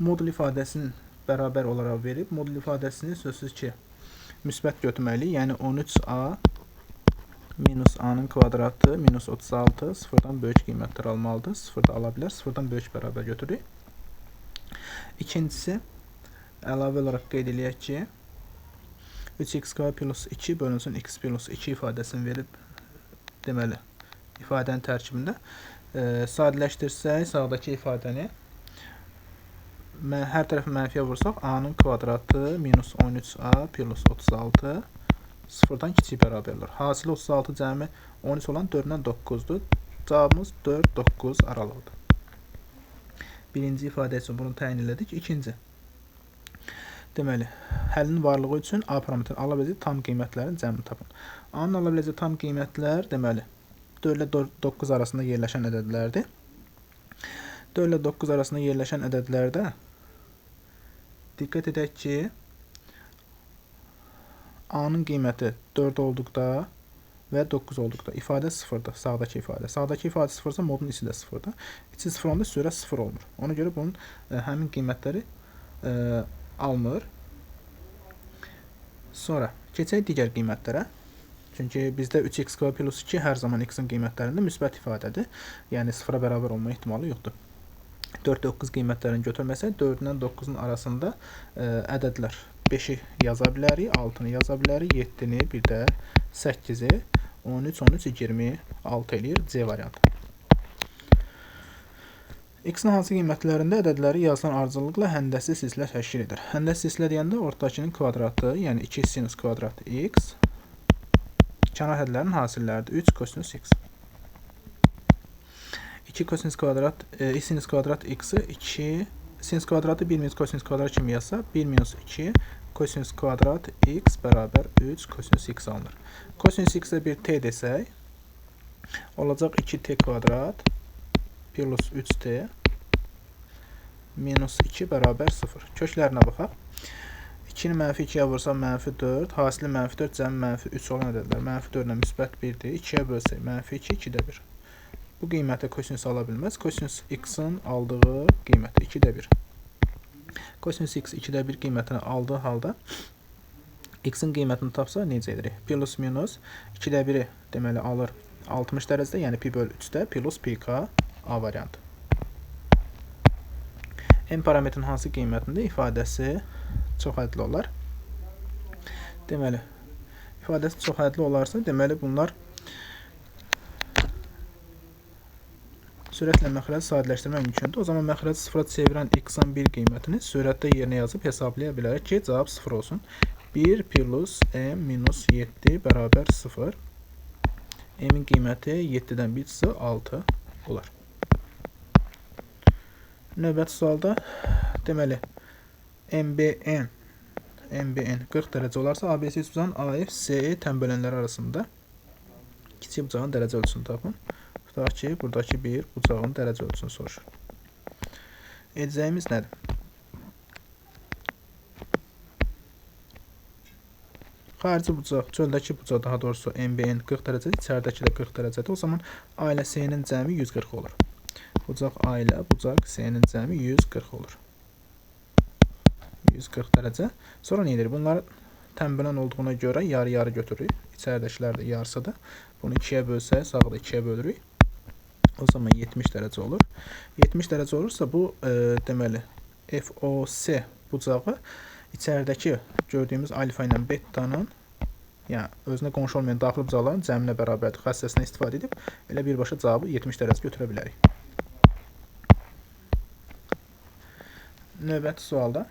modul ifadəsinin bərabər olaraq verib, modul ifadəsini sözsüz ki, müsbət götürməliyik. Yəni 13A minus A-nın kvadratı minus 36 sıfırdan böyük qiymətlər almalıdır. Sıfırda ala bilər, sıfırdan böyük bərabər götürürük. İkincisi, əlavə olaraq qeyd eləyək ki, 3x² plus 2 bölünsün x plus 2 ifadəsini verib, deməli, ifadənin tərkibində sadələşdirsək, sağdakı ifadəni hər tərəfi mənfiyə vursaq, A-nın kvadratı minus 13A plus 36 sıfırdan kiçik bərabər olur. Hasili 36 cəmi 13 olan 4-dən 9-dur. Cavabımız 4-9 aralığıdır. Birinci ifadə üçün bunu təyin elədik. İkinci. Deməli, həllinin varlığı üçün A parametrini ala biləcək tam qiymətlərin cəmini tapın. A-nın ala biləcək tam qiymətlər, deməli, 4 ilə 9 arasında yerləşən ədədlərdir. 4 ilə 9 arasında yerləşən ədədlərdə diqqət edək ki, A-nın qiyməti 4 olduqda və 9 olduqda ifadə 0-dır, sağdakı ifadə. Sağdakı ifadə 0-sa modun içi də 0-dır. İçi 0 olanda sürət 0 olmur. Ona görə bunun həmin qiymətləri almır. Sonra keçək digər qiymətlərə. Çünki bizdə 3x² plus 2 hər zaman x-in qiymətlərində müsbət ifadədir. Yəni 0-a bərabər olma ehtimalı yoxdur. 4-9 qiymətlərini götürməsək, 4-dən 9-un arasında ədədlər 5-i yaza bilərik, 6-nı yaza bilərik, 7-ni, bir də 8-i, 13, 26 eləyir C variantı. X-in hansı qiymətlərində ədədləri yazılan ardıcıllıqla həndəsli silsilə təşkil edir? Həndəsli silsilə deyəndə ortadakının kvadratı, yəni 2 sinus kvadrat x, kənar hədlərin hasilləridir. 3 kosinus x. 2 kosinus kvadrat, sinus kvadrat x-i 2, sinus kvadratı 1 minus kosinus kvadrat kimi yazsa, 1 minus 2 kosinus kvadrat x bərabər 3 kosinus x alınır. Kosinus x-ə bir t desək, olacaq 2t kvadrat plus 3t minus 2 bərabər 0. Köklərinə baxaq. 2-ni mənfi 2-yə vursam mənfi 4, hasili mənfi 4, cəmi mənfi 3 olan ədədlər mənfi 4-lə müsbət 1-dir. 2-yə bölsək mənfi 2, 2-də 1. Bu qiymətə kosinus ala bilməz. Kosinus x-in aldığı qiyməti 2-də 1. Kosinus x 2-də 1 qiymətini aldığı halda x-in qiymətini tapsa necə edirik? Plus minus 2-də 1-i deməli alır 60 dərəcədə, yəni pi böl 3-də plus pi k A variantı. M parametrin hansı qiymətində ifadəsi çox ədli olar? Deməli, ifadəsi çox ədli olarsa, deməli bunlar sürətlə məxrəci sadələşdirmək mümkündür. O zaman məxrəci sıfıra çevirən x-in bir qiymətini sürətdə yerinə yazıb hesablaya bilərik ki, cavab 0 olsun. 1 plus m minus 7 bərabər 0. M'in qiyməti 7-dən 1 çıxsa 6 olar. Növbəti sualda deməli MBN 40 dərəcə olarsa ABC bucağın AFCE tənbölənləri arasında kiçik bucağın dərəcə ölçüsünü tapın. Tutaq ki, buradakı bir bucağın dərəcə ölçüsünü soruşur. Edəcəyimiz nədir? Xarici bucaq, çöldəki bucaq daha doğrusu MBN 40 dərəcədir, içəridəki də 40 dərəcədir. O zaman A ilə C-nin cəmi 140 olur. Bucaq A ilə bucaq C-nin cəmi 140 olur. 140 dərəcə. Sonra nə edirik? Bunları tənbələn olduğuna görə yarı-yarı götürürük. İçəridəkilər də yarısıdır. Bunu 2-yə bölsək, sağı da 2-yə bölürük. O zaman 70 dərəcə olur. 70 dərəcə olursa bu deməli FOC bucağı içəridəki gördüyümüz alfa ilə betanın, yəni özünə qonşu olmayan daxili bucaqların cəminə bərabərdir xassəsindən istifadə edib elə birbaşa cavabı 70 dərəcə götürə bilərik. Növbəti sualda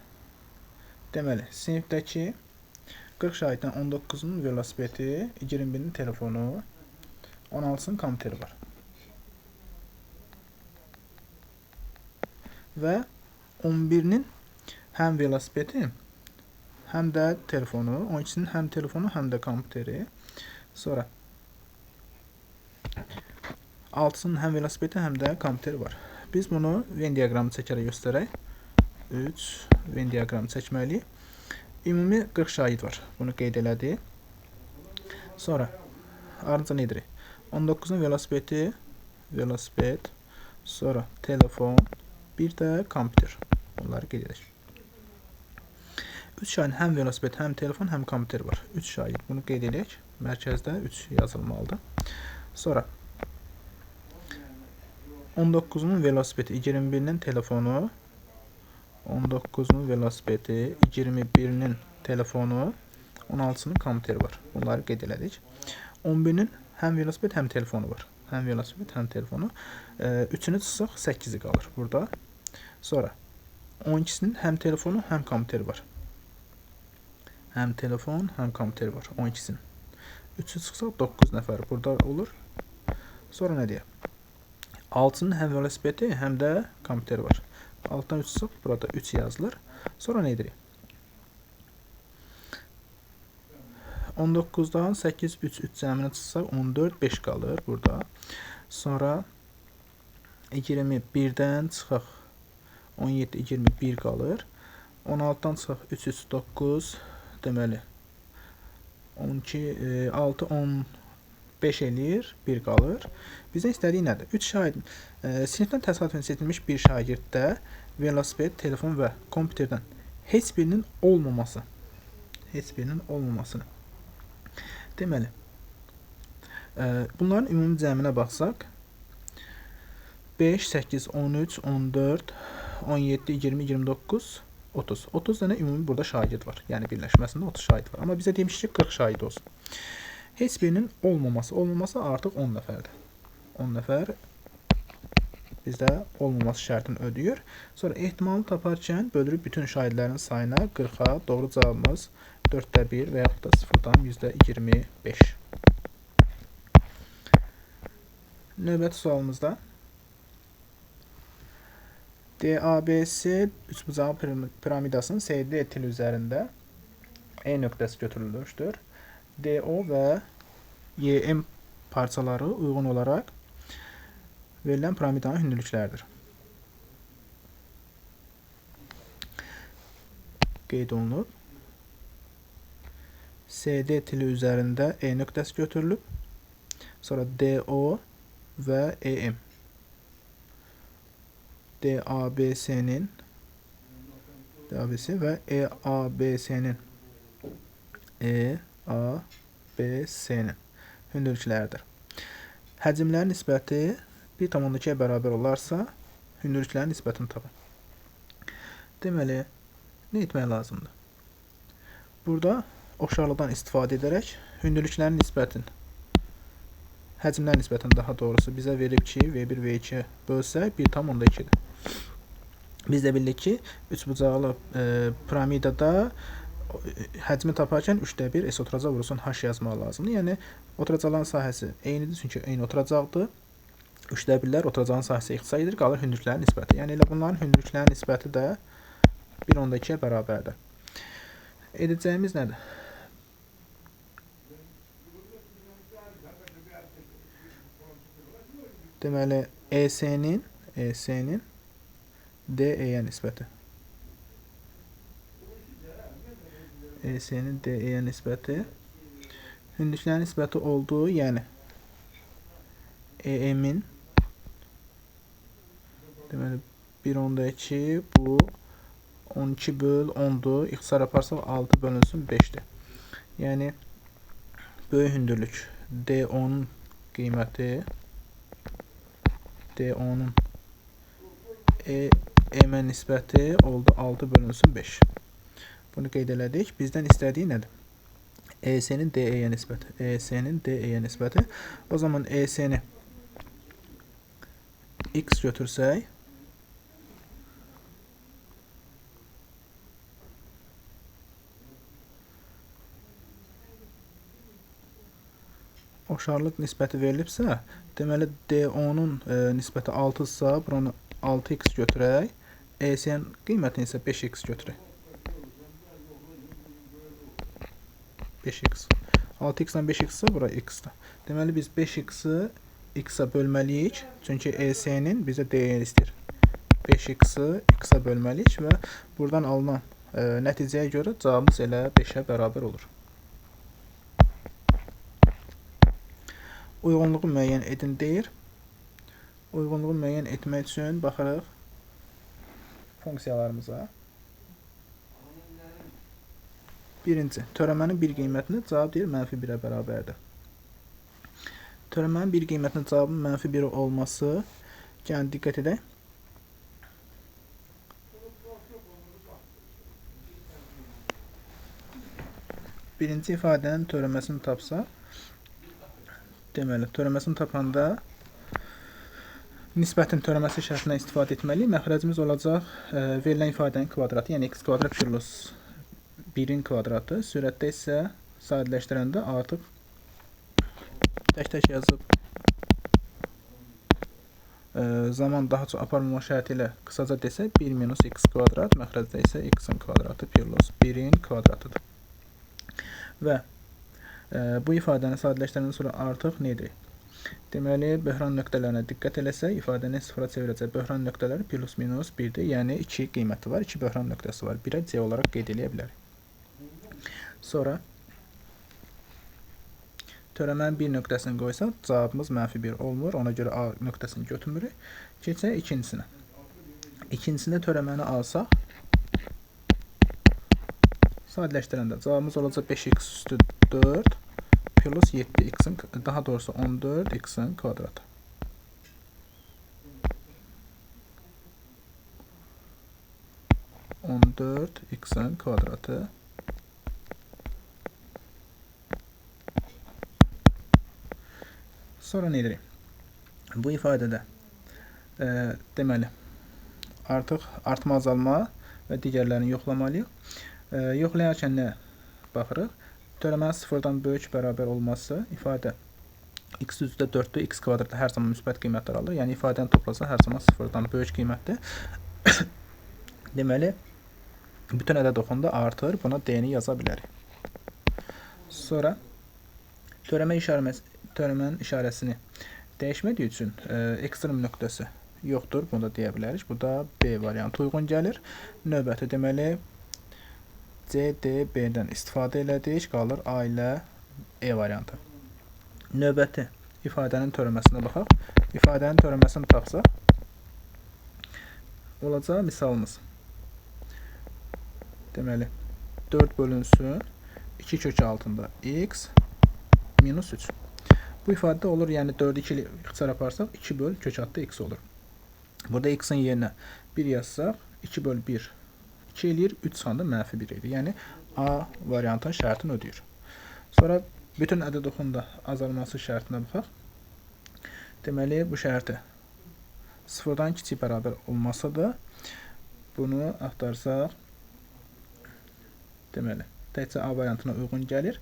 deməli sinifdəki 40 şahiddən 19-un velosipedi, 21-nin telefonu, 16-sının kompüteri var. Və 11-nin həm velosipedi, həm də telefonu, 12-sinin həm telefonu, həm də kompüteri. Sonra 6-sının həm velosipedi, həm də kompüteri var. Biz bunu Venn diaqramı çəkərək göstərək. 3 Venn diaqramı çəkməliyik. Ümumi 40 şahid var. Bunu qeyd elədik. Sonra ardınca nə edirik? 19-un velosipedi, velosiped, sonra telefon, bir də kompüter. Bunları qeyd edək. 3 şahid həm velosiped, həm telefon, həm kompüter var. 3 şahid. Bunu qeyd edək. Mərkəzdə 3 yazılmalıdır. Sonra 19-un velosipedi, 21-nin telefonu, 19-nun velosipedi, 21-nin telefonu, 16-sının kompüteri var. Bunları qeyd elədik. 11-nin həm velosiped, həm telefonu var. Həm velosiped, həm telefonu. 3-ünü çıxsaq 8-i qalır burada. Sonra 12-sinin həm telefonu, həm kompüteri var. Həm telefon, həm kompüteri var. 12-sinin. 3-ü çıxsaq 9 nəfər burada olur. Sonra nə deyək? 6-sının həm velosipedi, həm də kompüteri var. 6-dan 3 çıxsaq burada 3 yazılır. Sonra nə edirik? 19-dan 8, 3, 3 cəminə çıxsaq 14, 5 qalır burada. Sonra 21-dən çıxaq 17, 21 qalır. 16-dan çıxaq 3, 3, 9, deməli 12, 6, 15 eləyir, 1 qalır. Bizdən istədiyi nədir? 3 şahid, sinifdən təsadüfən seçilmiş bir şagirddə velosiped, telefon və kompüterdən heç birinin olmaması. Heç birinin olmamasını. Deməli, bunların ümumi cəminə baxsaq 5, 8, 13, 14, 17, 20, 29, 30. 30 dənə ümumi burada şagird var. Yəni birləşməsində 30 şahid var. Amma bizə demiş ki 40 şahid olsun. Heç birinin olmaması artıq 10 nəfərdir. 10 nəfər bizdə olmaması şərtini ödəyir. Sonra ehtimalı taparkən bölürük bütün şahidlərin sayına 40-a. Doğru cavabımız 4də 1 və yaxud da 0-dan %25. Növbəti sualımızda DABC üçbucağı piramidasının CD til üzərində E nöqtəsi götürülmüşdür. DO və YM parçaları uyğun olaraq verilən piramidanın hündürlükləridir. Qeyd olunub. CD tili üzərində E nöqtəsi götürülüb. Sonra DO və EM. DABC-nin və EABC-nin hündürlükləridir. Həcmlərin nisbəti 1,2-yə bərabər olarsa, hündürlüklərin nisbətini tapın. Deməli, nə etmək lazımdır? Burada oxşarlıqdan istifadə edərək hündürlüklərin nisbətin, həcmlərin nisbətini daha doğrusu bizə verib ki, V1, V2 bölsək 1,2-dir. Biz də bildik ki, üçbucaqlı piramidada həcmi taparkən 3/1 S oturacaq vurulsun H yazmaq lazımdır. Yəni oturacaqların sahəsi eynidir, çünki eyni oturacaqdır. 3/1-lər oturacağın sahəsi ixtisar edir, qalır hündürlüklərin nisbəti. Yəni elə bunların hündürlüklərin nisbəti də 1/2-yə bərabərdir. Edəcəyimiz nədir? Deməli, ES-nin DE-yə nisbəti. ES-nin DE-yə nisbəti hündürlüklərin nisbəti olduğu, yəni EM-in deməli 1/2 bu 12/10'dur. İxtisar yaparsaq 6/5'dir. Yəni böyük hündürlük D10'un qiyməti D10'un EM-ə nisbəti oldu 6/5. Bunu qeyd elədik. Bizdən istədiyi nədir? ES-nin DE-yə nisbəti. ES-nin DE-yə nisbəti. O zaman ES-ni X götürsək, oxşarlıq nisbəti verilibsə, deməli D10'un nisbəti 6-dırsa, buranı 6x götürək. ES-nin qiymətini isə 5x götürək. 5x. 6x-dən 5x-sə, bura x-dir. Deməli biz 5x-i x-a bölməliyik, çünki ES-nin bizə D-yə istəyir. 5x-i x-a bölməliyik və buradan alınan nəticəyə görə cavabımız elə 5-ə bərabər olur. Uyğunluğu müəyyən edin deyir. Uyğunluğu müəyyən etmək üçün baxırıq funksiyalarımıza. Birinci, törəmənin bir qiymətini cavab deyir -1-ə bərabərdir. Törəmənin bir qiymətinin cavabının -1 olması, yəni diqqət edək. Birinci ifadənin törəməsini tapsa, deməli, törəməsini tapanda nisbətin törəməsi şərtindən istifadə etməliyik. Məxrəcimiz olacaq verilən ifadənin kvadratı, yəni x kvadrat plus 1-in kvadratı. Sürətdə isə sadələşdirəndə artıq tək-tək yazıb zaman daha çox aparmama şərti ilə qısaca desək 1 minus x kvadrat, məxrəcdə isə x-in kvadratı plus 1-in kvadratıdır. Və bu ifadəni sadələşdirəndən sonra artıq nə edirik? Deməli, böhran nöqtələrinə diqqət eləsək, ifadəni sıfıra çevirəcək böhran nöqtələri plus minus 1-dir. Yəni 2 qiyməti var, 2 böhran nöqtəsi var. 1-ə C olaraq qeyd eləyə bilərik. Sonra törəmənin bir nöqtəsini qoysaq, cavabımız -1 olmur. Ona görə A nöqtəsini götürmürük. Keçək ikincisinə. İkincisində törəməni alsaq, sadələşdirəndə cavabımız olacaq 5x üstü 4 plus 7x'in, daha doğrusu 14x'in kvadratı. x'in kvadratı sonra nə edirik? Bu ifadədə deməli artıq artma, azalma və digərlərini yoxlamalıyıq. Yoxlayarkən nə baxırıq? Törəmənin sıfırdan böyük bərabər olması ifadə x üzrə 4-dür, x kvadratda hər zaman müsbət qiymətlər alır. Yəni ifadəni toplasa hər zaman sıfırdan böyük qiymətdir. Deməli, bütün ədəd oxunda artır. Buna D-ni yaza bilərik. Sonra törəmənin işarəsini dəyişmədiyi üçün ekstrem nöqtəsi yoxdur. Bunu da deyə bilərik. Bu da B variantı uyğun gəlir. Növbəti deməli C, D, B-dən istifadə elədik. Qalır A ilə E variantı. Növbəti ifadənin törəməsinə baxaq. İfadənin törəməsini tapsaq, olacaq misalımız. Deməli, 4 bölünsün 2 kök altında x minus 3. Bu ifadə olur, yəni 4-ü 2 ilə ixtisar yaparsaq 2 böl kök altında x olur. Burada x-in yerinə 1 yazsaq 2 böl 1 2 eləyir, 3 çıxanda -1 edir. Yəni A variantının şərtini ödəyir. Sonra bütün ədəd oxunda azalması şərtinə baxaq. Deməli, bu şərti sıfırdan kiçik bərabər olmasıdır. Bunu axtarsaq, deməli, təkcə A variantına uyğun gəlir.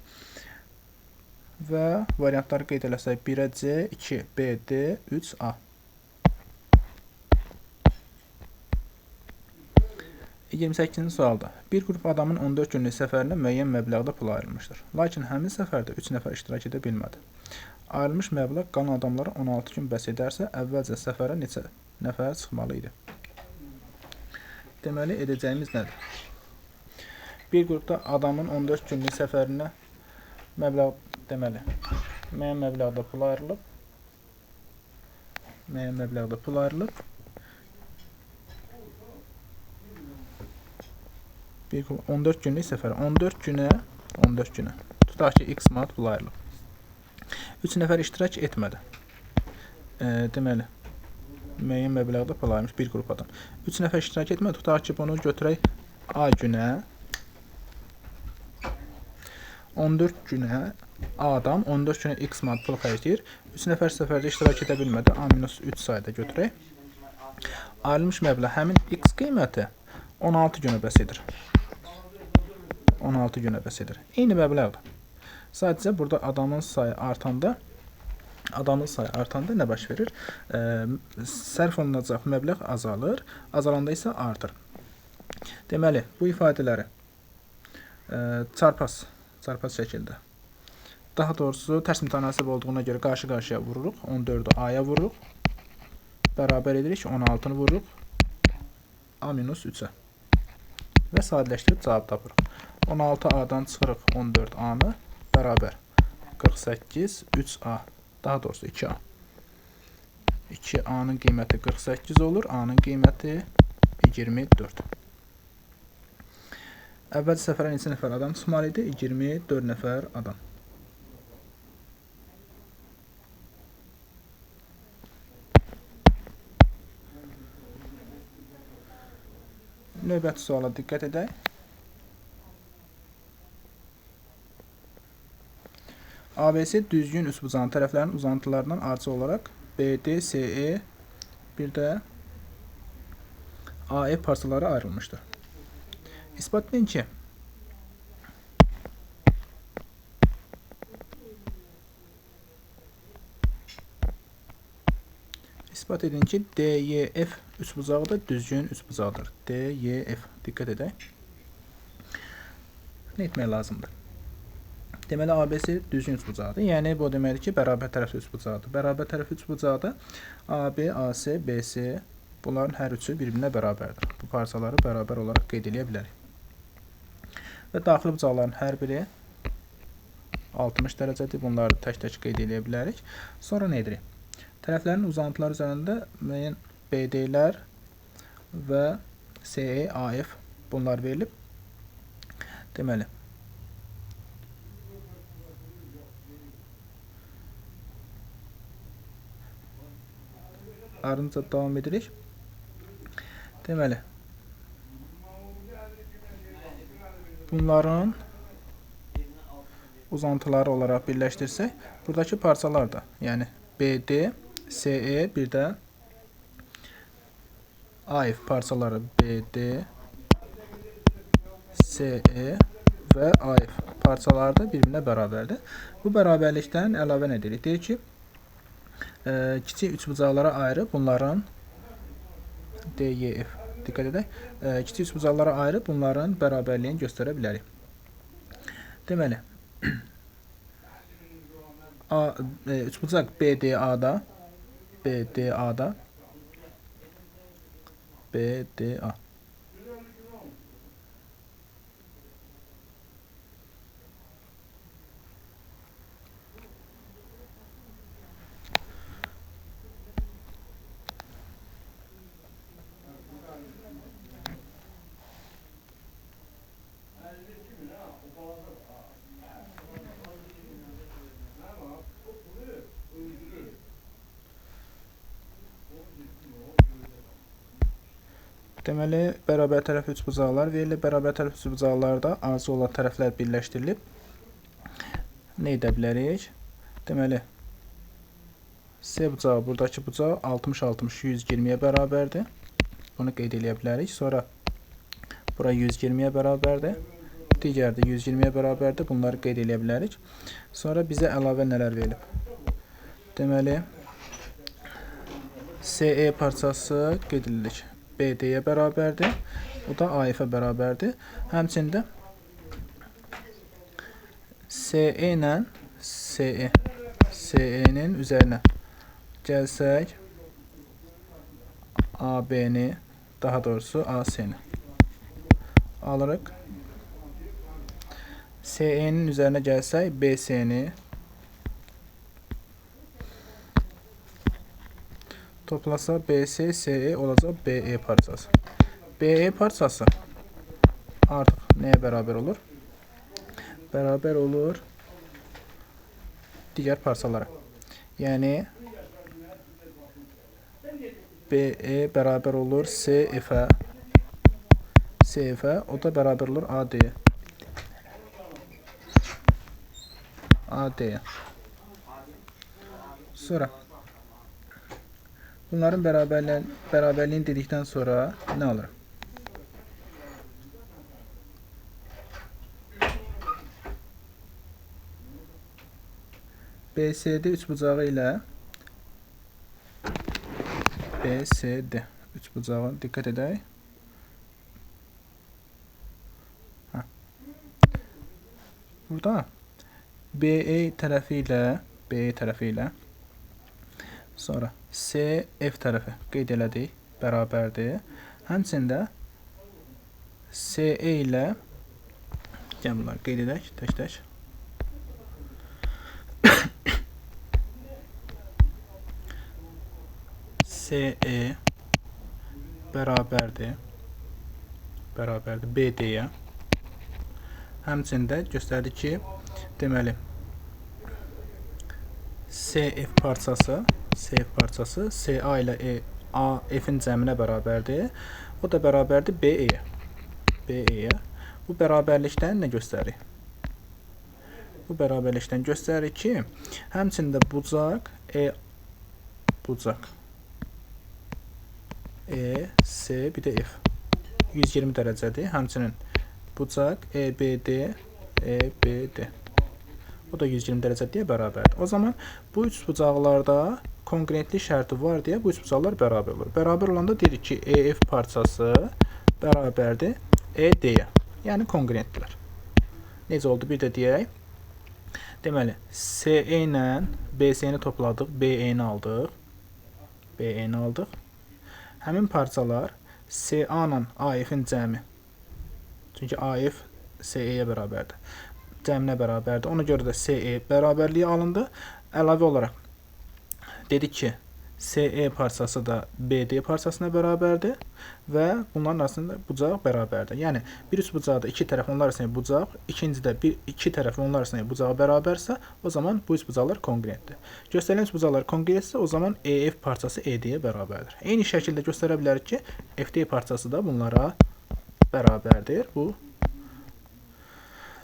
Və variantları qeyd eləsək 1-ə C, 2 B, D, 3 A. 28-ci sualda bir qrup adamın 14 günlük səfərinə müəyyən məbləğdə pul ayrılmışdır. Lakin həmin səfərdə 3 nəfər iştirak edə bilmədi. Ayrılmış məbləğ qalan adamlara 16 gün bəs edərsə, əvvəlcə səfərə neçə nəfər çıxmalı idi? Deməli, edəcəyimiz nədir? Bir qrupda adamın 14 günlük səfərinə məbləğ, deməli, müəyyən məbləğdə pul ayrılıb. Bir 14 günlük səfərə, 14 günə tutaq ki, x manat pul ayrılıb. 3 nəfər iştirak etmədi. Deməli, müəyyən məbləğdə pul ayrılmış bir qrup adam. 3 nəfər iştirak etmədi, tutaq ki, bunu götürək A günə. 14 günə A adam 14 günə x manat pul xərcləyir. 3 nəfər səfərdə iştirak edə bilmədi. A-3 sayda götürək. Ayrılmış məbləğ həmin x qiyməti 16 günə bəs edir. 16 günə bəs edir. Eyni məbləğdir. Sadəcə burada adamın sayı artanda nə baş verir? Sərf olunacaq məbləğ azalır, azalanda isə artır. Deməli, bu ifadələri çarpaz şəkildə. Daha doğrusu tərs mütənasib olduğuna görə qarşı-qarşıya vururuq. 14-ü A-ya vururuq. Bərabər edirik, 16-nı vururuq A-3-ə. Və sadələşdirib cavab tapırıq. 16 A-dan çıxırıq 14 A-nı, bərabər 48 3A, daha doğrusu 2A. 2 A-nın qiyməti 48 olur, A-nın qiyməti 24. Əvvəlcə səfərə neçə nəfər adam çıxmalı idi? 24 nəfər adam. Növbəti suala diqqət edək. ABC düzgün üçbucağın tərəflərinin uzantılarından artçı olaraq BD, CE, bir də AE parçalara ayrılmışdır. İspat edin ki, DYF üçbucağı da düzgün üçbucaqdır. DYF. Diqqət edək. Nə etmək lazımdır? Deməli, ABC düzgün üçbucaqdır. Yəni, bu deməkdir ki, bərabər tərəfli üçbucaqdır. Bərabər tərəfli üçbucaqda AB, AC, BC bunların hər üçü bir-birinə bərabərdir. Bu parçaları bərabər olaraq qeyd edə bilərik. Və daxili bucaqların hər biri 60 dərəcədir. Bunları tək-tək qeyd edə bilərik. Sonra nə edirik? Tərəflərin uzantıları üzərində müəyyən BD-lər və CE, AF bunlar verilib. Deməli, ardınca davam edirik. Deməli, bunların uzantıları olaraq birləşdirsək, buradakı parçalar da, yəni BD, CE, bir də AF parçaları BD, CE və AF parçaları da bir-birinə bərabərdir. Bu bərabərlikdən əlavə nə deyirik? Deyir ki, kiçik üçbucaqlara ayrı bunların DYF, diqqət edək, kiçik üçbucaqlara ayrı bunların bərabərliyini göstərə bilərik. Deməli, üçbucaq BDA-da deməli, bərabər tərəfli üçbucaqlar verilib. Bərabər tərəfli üçbucaqlarda artçı olan tərəflər birləşdirilib. Nə edə bilərik? Deməli, C bucağı, buradakı bucaq 60-60 120-yə bərabərdir. Bunu qeyd edə bilərik. Sonra bura 120-yə bərabərdir. digəri də 120-yə bərabərdir. Bunları qeyd edə bilərik. Sonra bizə əlavə nələr verilib? Deməli, CE parçası qeyd edilir. BD-yə bərabərdir. O da AF-ə bərabərdir. Həmçində CE ilə CE-nin üzərinə gəlsək, AB-ni, daha doğrusu AC-ni alırıq. CE-nin üzərinə gəlsək, BC-ni toplasa BC, CE olacaq BE parçası. BE parçası artıq nəyə bərabər olur? Bərabər olur digər parçalara. Yəni BE bərabər olur CF-ə. CF-ə, o da bərabər olur AD-yə. AD-yə. Sonra bunların bərabərliyini dedikdən sonra nə alırıq? BCD üçbucağı ilə BCD üçbucağı diqqət edək. Burada BE tərəfi ilə sonra CF tərəfi qeyd elədik, bərabərdir. Həmçində CE ilə gəl bunları qeyd edək tək-tək. CE bərabərdir BD-yə. Həmçində göstərdik ki, deməli CF parçası CA ilə AF-in cəminə bərabərdir. O da bərabərdir BE-yə. Bu bərabərlikdən nə göstərir? Bu bərabərlikdən göstərir ki, həmçində bucaq C, bir də F 120 dərəcədir. Həmçinin bucaq EBD o da 120 dərəcəyə bərabərdir. O zaman bu üç bucaqlarda konqrentlik şərti var deyə bu üç bucaqlar bərabər olur. Bərabər olanda deyirik ki, EF parçası bərabərdir ED-yə. Yəni konqrentdirlər. Necə oldu? Bir də deyək. Deməli, CE ilə BC-ni topladıq, BE-ni aldıq. Həmin parçalar CA ilə AF-in cəmi. Çünki AF CE-yə bərabərdir. Cəminə bərabərdir. Ona görə də CE bərabərliyi alındı. Əlavə olaraq dedik ki, CE parçası da BD parçasına bərabərdir və bunların arasında bucaq bərabərdir. Yəni, bir üç bucaqda iki tərəf onlar arasında bucaq, ikincidə iki tərəf onlar arasında bucağı bərabərsə, o zaman bu üç bucaqlar konqrentdir. Göstərilən üç bucaqlar konqrentsə, o zaman EF parçası ED-yə bərabərdir. Eyni şəkildə göstərə bilərik ki, FD parçası da bunlara bərabərdir. Bu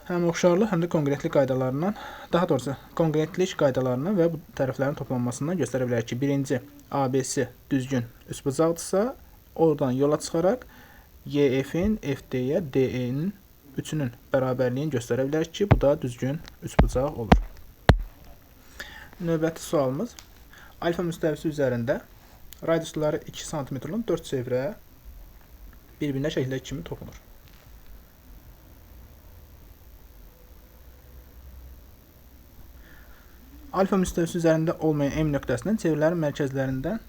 həm oxşarlıq, həm də konqrentlik qaydalarından, daha doğrusu konqrentlik qaydalarından və bu tərəflərin toplanmasından göstərə bilərik ki, birinci ABC düzgün üçbucaqdırsa, oradan yola çıxaraq YF-in FD-yə DE-nin üçünün bərabərliyini göstərə bilərik ki, bu da düzgün üçbucaq olur. Növbəti sualımız, alfa müstəvisi üzərində radiusları 2 cm olan 4 çevrə bir-birinə şəkildəki kimi toxunur. Alfa müstəvisi üzərində olmayan M nöqtəsindən çevrələrin mərkəzlərindən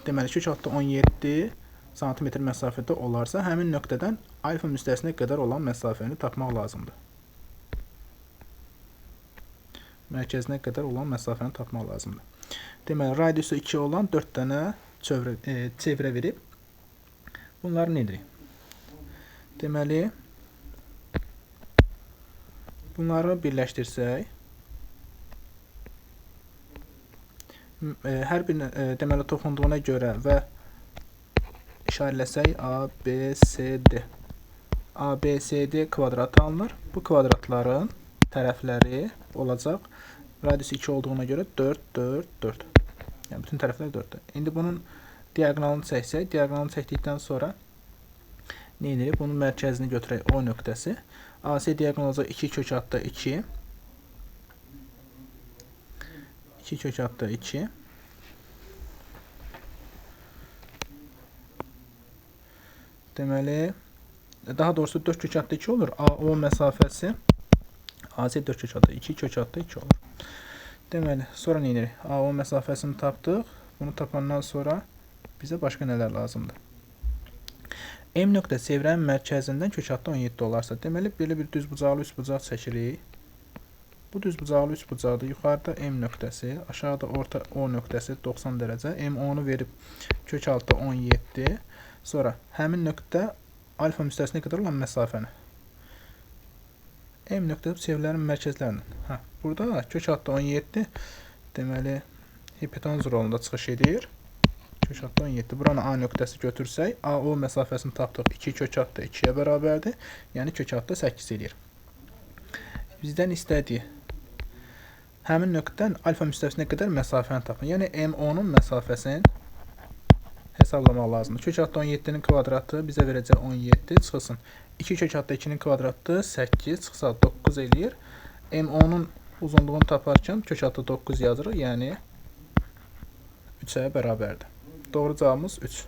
deməli kök hattı 17 cm məsafədə olarsa, həmin nöqtədən alfa müstəvisinə qədər olan məsafəni tapmaq lazımdır. Mərkəzinə qədər olan məsafəni tapmaq lazımdır. Deməli, radiusu 2 olan 4 dənə çevrə verib. Bunları nə edirik? Deməli, bunları birləşdirsək, hər bir deməli toxunduğuna görə və işarələsək ABCD. ABCD kvadratı alınır. Bu kvadratların tərəfləri olacaq. Radiusu 2 olduğuna görə 4, 4, 4. Yəni bütün tərəflər 4-dür. İndi bunun diaqonalını çəksək, diaqonalını çəkdikdən sonra Nə edirik? Bunun mərkəzini götürək O nöqtəsi. AC diaqonal olacaq 2 kök altda 2. 2 kök altda 2. Deməli, daha doğrusu 4 kök altda 2 olur. AO məsafəsi AC 4 kök altda 2 kök altda 2 olur. Deməli, sonra nə edirik? AO məsafəsini tapdıq. Bunu tapandan sonra bizə başqa nələr lazımdır? M nöqtə çevrənin mərkəzindən kök altda 17 olarsa, deməli, belə bir düzbucaqlı üçbucaq çəkirik. Bu düzbucaqlı üçbucaqda yuxarıda M nöqtəsi, aşağıda orta O nöqtəsi 90 dərəcə. M10-u verib kök altda 17. Sonra həmin nöqtə alfa müstəvisinə qədər olan məsafəni. M nöqtəsi çevrələrin mərkəzlərindən. Burada kök altda 17, deməli, hipotenuz rolunda çıxış edir. Kök altda 17. Buranı A nöqtəsi götürsək, AO məsafəsini tapdıq. 2 kök altda 2-yə bərabərdir. Yəni kök altda 8 edir. Bizdən istədiyi həmin nöqtədən alfa müstəvisinə qədər məsafəni tapın. Yəni M10-un məsafəsini hesablamaq lazımdır. Kök altda 17-nin kvadratı bizə verəcək 17 çıxılsın. 2 kök altda 2-nin kvadratı 8 çıxsa 9 eləyir. M10-un uzunluğunu taparkən kök altda 9 yazırıq. Yəni 3-ə bərabərdir. Doğru cavabımız 3.